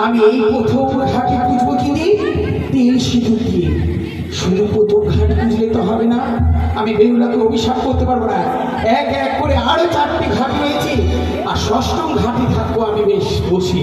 আমি এই প্রথম ঘাটে খুঁজবো কিনে তেল সিঁদুর দিয়ে। শুধু প্রথম ঘাট খুঁজলে তো হবে না, আমি বেহুলাকে অভিশাপ করতে পারবো না। এক এক করে আরো 4টি ঘাট রয়েছে, আর 6ম ঘাটে থাকবো আমি বেশ বসে।